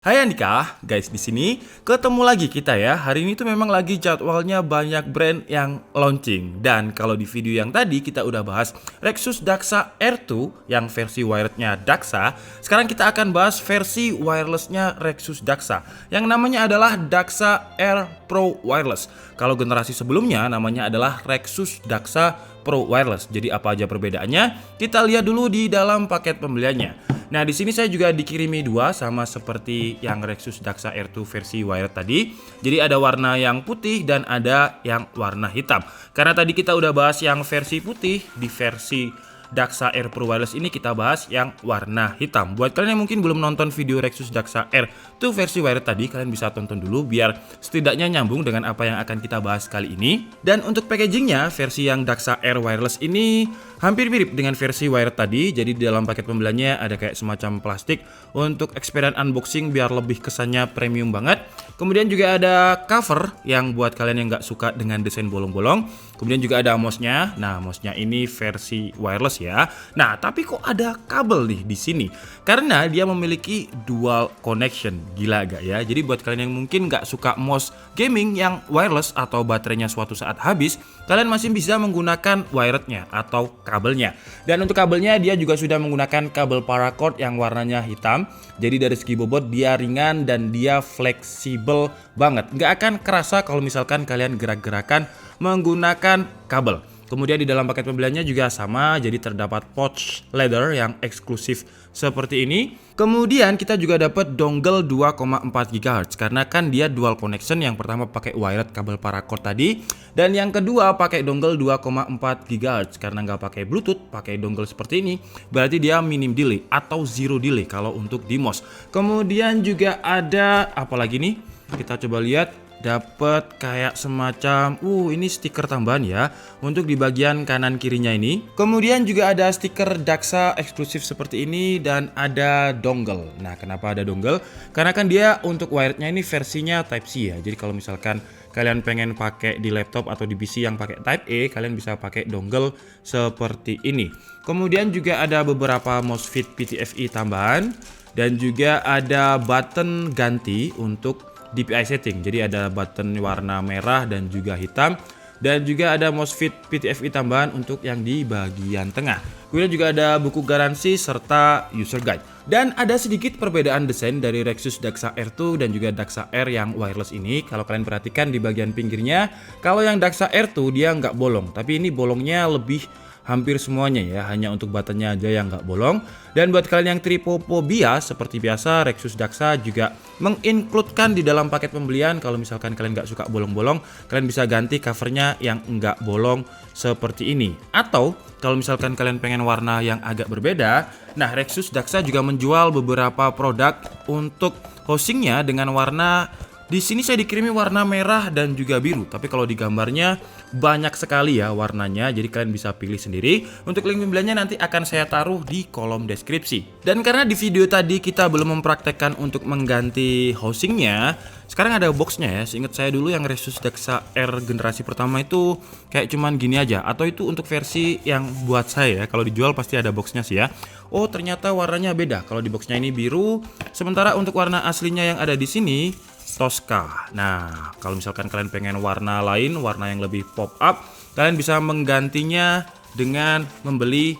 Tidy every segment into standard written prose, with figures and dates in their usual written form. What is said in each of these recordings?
Hai Andika, guys di sini ketemu lagi kita ya. Hari ini tuh memang lagi jadwalnya banyak brand yang launching. Dan kalau di video yang tadi kita udah bahas Rexus Daxa R2 yang versi wirednya Daxa. Sekarang kita akan bahas versi wirelessnya Rexus Daxa yang namanya adalah Daxa R Pro Wireless. Kalau generasi sebelumnya namanya adalah Rexus Daxa Pro Wireless. Jadi apa aja perbedaannya? Kita lihat dulu di dalam paket pembeliannya. Nah, di sini saya juga dikirimi dua sama seperti yang Rexus Daxa R2 versi wired tadi. Jadi ada warna yang putih dan ada yang warna hitam. Karena tadi kita udah bahas yang versi putih, di versi Daxa R Pro Wireless ini kita bahas yang warna hitam. Buat kalian yang mungkin belum nonton video Rexus Daxa R2 versi wired tadi, kalian bisa tonton dulu biar setidaknya nyambung dengan apa yang akan kita bahas kali ini. Dan untuk packagingnya, versi yang Daxa R Wireless ini hampir mirip dengan versi wired tadi. Jadi di dalam paket pembeliannya ada kayak semacam plastik untuk eksperimen unboxing biar lebih kesannya premium banget. Kemudian juga ada cover yang buat kalian yang nggak suka dengan desain bolong-bolong. Kemudian juga ada mouse-nya. Nah, mouse-nya ini versi wireless ya. Nah, tapi kok ada kabel nih di sini? Karena dia memiliki dual connection. Gila gak ya? Jadi buat kalian yang mungkin nggak suka mouse gaming yang wireless atau baterainya suatu saat habis, kalian masih bisa menggunakan wirednya atau kabelnya. Dan untuk kabelnya dia juga sudah menggunakan kabel paracord yang warnanya hitam. Jadi dari segi bobot dia ringan dan dia fleksibel banget. Nggak akan kerasa kalau misalkan kalian gerak-gerakan menggunakan kabel. Kemudian di dalam paket pembeliannya juga sama, jadi terdapat pouch leather yang eksklusif seperti ini. Kemudian kita juga dapat dongle 2,4 GHz karena kan dia dual connection. Yang pertama pakai wired kabel paracord tadi, dan yang kedua pakai dongle 2,4 GHz karena nggak pakai Bluetooth, pakai dongle seperti ini. Berarti dia minim delay atau zero delay kalau untuk di mouse. Kemudian juga ada apa lagi nih? Kita coba lihat. Dapat kayak semacam ini stiker tambahan ya untuk di bagian kanan kirinya ini. Kemudian juga ada stiker Daxa eksklusif seperti ini dan ada dongle. Nah, kenapa ada dongle? Karena kan dia untuk wirednya ini versinya Type C ya. Jadi kalau misalkan kalian pengen pakai di laptop atau di PC yang pakai Type A, kalian bisa pakai dongle seperti ini. Kemudian juga ada beberapa MOSFET PTFE tambahan dan juga ada button ganti untuk DPI setting. Jadi ada button warna merah dan juga hitam, dan juga ada MOSFET PTFE tambahan untuk yang di bagian tengah. Kemudian juga ada buku garansi serta user guide. Dan ada sedikit perbedaan desain dari Rexus Daxa R2 dan juga Daxa R yang wireless ini. Kalau kalian perhatikan di bagian pinggirnya, kalau yang Daxa R2 dia nggak bolong, tapi ini bolongnya lebih hampir semuanya ya, hanya untuk buttonnya aja yang nggak bolong. Dan buat kalian yang tripophobia seperti biasa, Rexus Daxa juga mengincludekan di dalam paket pembelian kalau misalkan kalian nggak suka bolong-bolong, kalian bisa ganti covernya yang nggak bolong seperti ini. Atau kalau misalkan kalian pengen warna yang agak berbeda, nah Rexus Daxa juga menjual beberapa produk untuk housingnya dengan warna. Di sini saya dikirimi warna merah dan juga biru, tapi kalau di gambarnya banyak sekali ya warnanya, jadi kalian bisa pilih sendiri. Untuk link pembeliannya nanti akan saya taruh di kolom deskripsi. Dan karena di video tadi kita belum mempraktekkan untuk mengganti housingnya, sekarang ada boxnya ya. Seingat saya dulu yang Rexus Daxa R generasi pertama itu kayak cuman gini aja, atau itu untuk versi yang buat saya ya. Kalau dijual pasti ada boxnya sih ya. Oh, ternyata warnanya beda. Kalau di boxnya ini biru, sementara untuk warna aslinya yang ada di sini Tosca. Nah, kalau misalkan kalian pengen warna lain, warna yang lebih pop up, kalian bisa menggantinya dengan membeli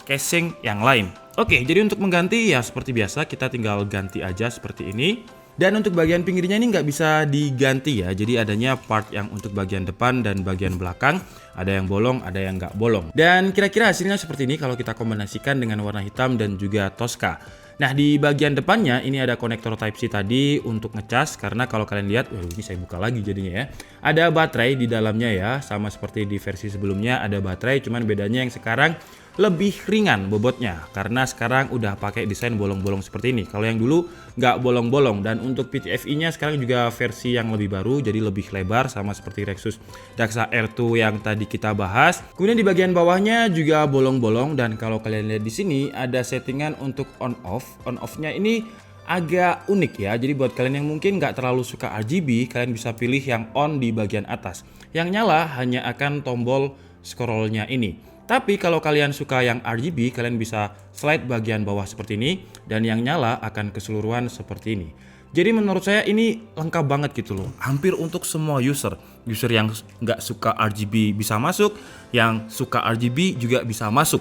casing yang lain. Oke, jadi untuk mengganti ya seperti biasa kita tinggal ganti aja seperti ini. Dan untuk bagian pinggirnya ini nggak bisa diganti ya. Jadi adanya part yang untuk bagian depan dan bagian belakang. Ada yang bolong, ada yang nggak bolong. Dan kira-kira hasilnya seperti ini kalau kita kombinasikan dengan warna hitam dan juga Tosca. Nah, di bagian depannya ini ada konektor Type-C tadi untuk ngecas, karena kalau kalian lihat, ini saya buka lagi jadinya ya. Ada baterai di dalamnya ya, sama seperti di versi sebelumnya ada baterai, cuman bedanya yang sekarang lebih ringan bobotnya karena sekarang udah pakai desain bolong-bolong seperti ini. Kalau yang dulu nggak bolong-bolong. Dan untuk PTFE-nya sekarang juga versi yang lebih baru, jadi lebih lebar sama seperti Rexus Daxa R2 yang tadi kita bahas. Kemudian di bagian bawahnya juga bolong-bolong, dan kalau kalian lihat di sini ada settingan untuk on off. On off-nya ini agak unik ya. Jadi buat kalian yang mungkin nggak terlalu suka RGB, kalian bisa pilih yang on di bagian atas. Yang nyala hanya akan tombol scrollnya ini. Tapi kalau kalian suka yang RGB, kalian bisa slide bagian bawah seperti ini, dan yang nyala akan keseluruhan seperti ini. Jadi menurut saya ini lengkap banget gitu loh, hampir untuk semua user. User yang nggak suka RGB bisa masuk, yang suka RGB juga bisa masuk.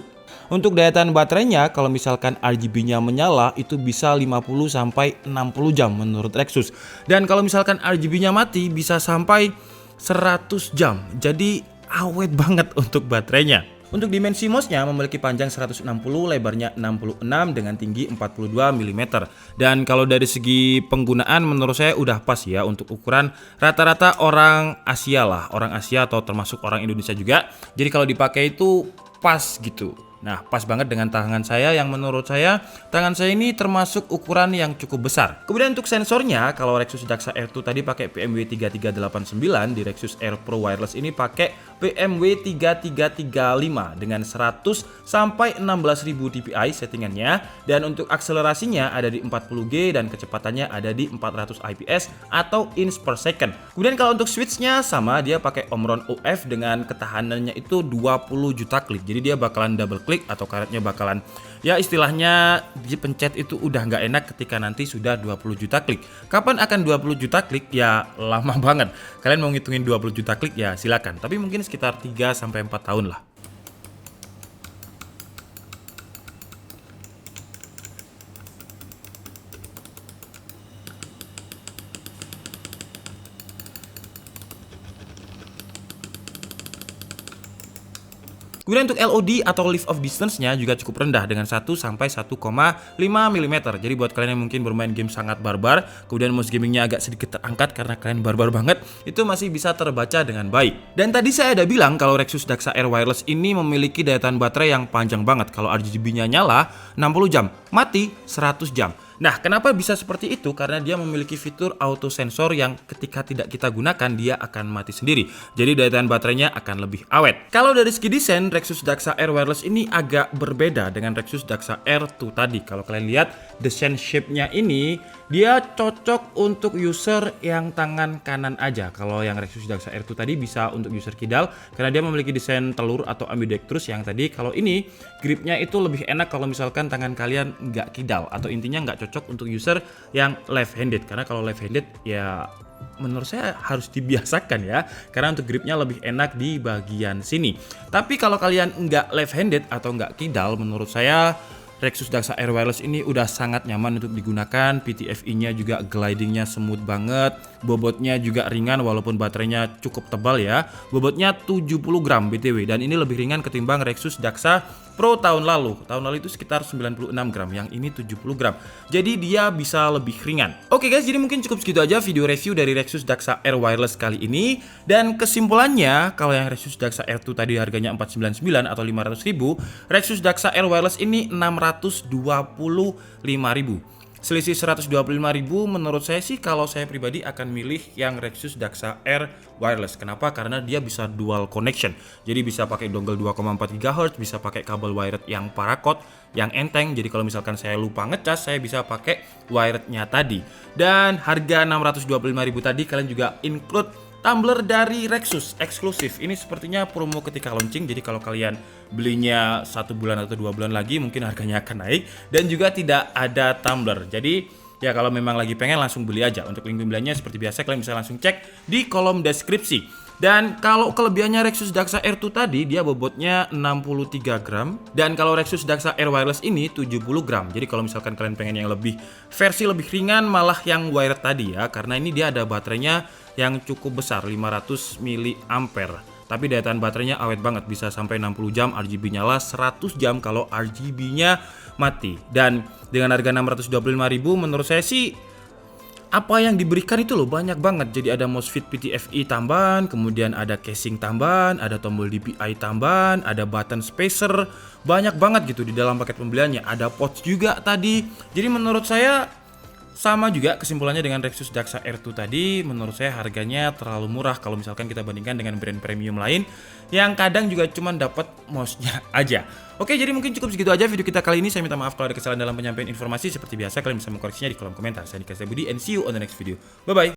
Untuk daya tahan baterainya, kalau misalkan RGB-nya menyala, itu bisa 50-60 jam menurut Rexus. Dan kalau misalkan RGB-nya mati, bisa sampai 100 jam. Jadi awet banget untuk baterainya. Untuk dimensi mouse-nya memiliki panjang 160, lebarnya 66 dengan tinggi 42 mm. Dan kalau dari segi penggunaan menurut saya udah pas ya untuk ukuran rata-rata orang Asia lah, orang Asia atau termasuk orang Indonesia juga. Jadi kalau dipakai itu pas gitu. Nah, pas banget dengan tangan saya yang menurut saya tangan saya ini termasuk ukuran yang cukup besar. Kemudian untuk sensornya, kalau Rexus Daxa R2 tadi pakai PMW3389, di Rexus Air Pro Wireless ini pakai PMW3335 dengan 100 sampai 16.000 dpi settingannya, dan untuk akselerasinya ada di 40G dan kecepatannya ada di 400 IPS atau inch per second. Kemudian kalau untuk switchnya sama, dia pakai Omron OF dengan ketahanannya itu 20 juta klik. Jadi dia bakalan double klik atau karetnya bakalan ya istilahnya dipencet itu udah nggak enak ketika nanti sudah 20 juta klik. Kapan akan 20 juta klik? Ya lama banget. Kalian mau ngitungin 20 juta klik ya silakan. Tapi mungkin sekitar 3 sampai 4 tahun lah. Kemudian untuk LOD atau lift off distance-nya juga cukup rendah dengan 1 sampai 1,5 mm. Jadi buat kalian yang mungkin bermain game sangat barbar, kemudian mouse gamingnya agak sedikit terangkat karena kalian barbar banget, itu masih bisa terbaca dengan baik. Dan tadi saya ada bilang kalau Rexus Daxa Air Wireless ini memiliki daya tahan baterai yang panjang banget. Kalau RGB-nya nyala 60 jam, mati 100 jam. Nah, kenapa bisa seperti itu? Karena dia memiliki fitur auto sensor yang ketika tidak kita gunakan, dia akan mati sendiri. Jadi daya tahan baterainya akan lebih awet. Kalau dari segi desain, Rexus Daxa Air Wireless ini agak berbeda dengan Rexus Daxa R2 tadi. Kalau kalian lihat, desain shape-nya ini, dia cocok untuk user yang tangan kanan aja. Kalau yang Rexus Daxa R2 tadi bisa untuk user kidal, karena dia memiliki desain telur atau ambidextrous yang tadi. Kalau ini, gripnya itu lebih enak kalau misalkan tangan kalian nggak kidal, atau intinya nggak cocok untuk user yang left handed, karena kalau left handed ya menurut saya harus dibiasakan ya, karena untuk gripnya lebih enak di bagian sini. Tapi kalau kalian nggak left handed atau nggak kidal, menurut saya Rexus Daxa Air Wireless ini udah sangat nyaman untuk digunakan. PTFE-nya juga glidingnya smooth banget, bobotnya juga ringan walaupun baterainya cukup tebal ya. Bobotnya 70 gram BTW, dan ini lebih ringan ketimbang Rexus Daxa Pro tahun lalu. Tahun lalu itu sekitar 96 gram, yang ini 70 gram. Jadi dia bisa lebih ringan. Oke guys, jadi mungkin cukup segitu aja video review dari Rexus Daxa Air Wireless kali ini. Dan kesimpulannya, kalau yang Rexus Daxa R2 tadi harganya 499 atau 500.000, Rexus Daxa Air Wireless ini 625.000. Selisih 125.000 menurut saya sih, kalau saya pribadi akan milih yang Rexus Daxa Air Wireless. Kenapa? Karena dia bisa dual connection. Jadi bisa pakai dongle 2,4 GHz, bisa pakai kabel wired yang paracord, yang enteng. Jadi kalau misalkan saya lupa ngecas, saya bisa pakai wirednya tadi. Dan harga 625.000 tadi kalian juga include tumbler dari Rexus eksklusif. Ini sepertinya promo ketika launching. Jadi kalau kalian belinya 1 bulan atau 2 bulan lagi, mungkin harganya akan naik. Dan juga tidak ada tumbler. Jadi ya kalau memang lagi pengen, langsung beli aja. Untuk link pembeliannya seperti biasa kalian bisa langsung cek di kolom deskripsi. Dan kalau kelebihannya Rexus Daxa R2 tadi, dia bobotnya 63 gram. Dan kalau Rexus Daxa Air Wireless ini 70 gram. Jadi kalau misalkan kalian pengen yang lebih versi lebih ringan, malah yang wired tadi ya. Karena ini dia ada baterainya yang cukup besar, 500 mAh. Tapi daya tahan baterainya awet banget, bisa sampai 60 jam, RGB nyala 100 jam kalau RGB-nya mati. Dan dengan harga 625.000 menurut saya sih apa yang diberikan itu loh banyak banget. Jadi ada MOSFET PTFE tambahan, kemudian ada casing tambahan, ada tombol DPI tambahan, ada button spacer, banyak banget gitu di dalam paket pembeliannya. Ada pouch juga tadi. Jadi menurut saya sama juga kesimpulannya dengan Rexus Daxa R2 tadi. Menurut saya harganya terlalu murah kalau misalkan kita bandingkan dengan brand premium lain yang kadang juga cuma dapat mouse-nya aja. Oke, jadi mungkin cukup segitu aja video kita kali ini. Saya minta maaf kalau ada kesalahan dalam penyampaian informasi. Seperti biasa kalian bisa mengkoreksinya di kolom komentar. Saya Dika Budi and see you on the next video. Bye bye.